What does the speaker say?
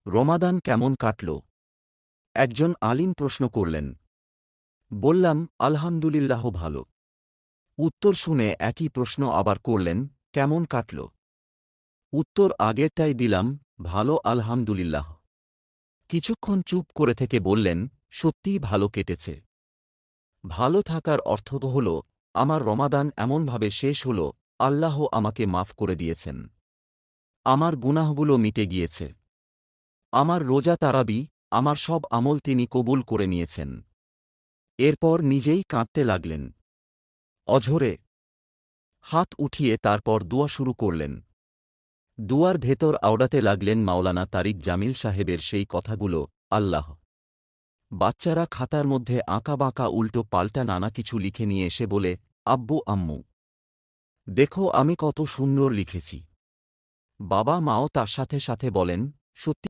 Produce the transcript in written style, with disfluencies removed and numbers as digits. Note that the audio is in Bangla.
রমাদান কেমন কাটল? একজন আলিম প্রশ্ন করলেন। বললাম, আলহামদুলিল্লাহ ভালো। উত্তর শুনে একই প্রশ্ন আবার করলেন, কেমন কাটল? উত্তর আগেরটাই দিলাম, ভালো আলহামদুলিল্লাহ। কিছুক্ষণ চুপ করে থেকে বললেন, সত্যিই ভালো কেটেছে। ভালো থাকার অর্থ তো হল, আমার রমাদান এমনভাবে শেষ হল, আল্লাহ আমাকে মাফ করে দিয়েছেন। আমার গুনাহগুলো মিটে গিয়েছে। আমার রোজা তারাবি, আমার সব আমল তিনি কবুল করে নিয়েছেন। এরপর নিজেই কাঁদতে লাগলেন। অঝোরে হাত উঠিয়ে তারপর দোয়া শুরু করলেন। দুয়ার ভেতর আওড়াতে লাগলেন মাওলানা তারিক জামিল সাহেবের সেই কথাগুলো, আল্লাহ। বাচ্চারা খাতার মধ্যে আঁকাবাঁকা উল্টো পাল্টা নানা কিছু লিখে নিয়ে এসে বলে, আব্বু আম্মু, দেখো আমি কত সুন্দর লিখেছি। বাবা মাও তার সাথে সাথে বলেন, সত্যি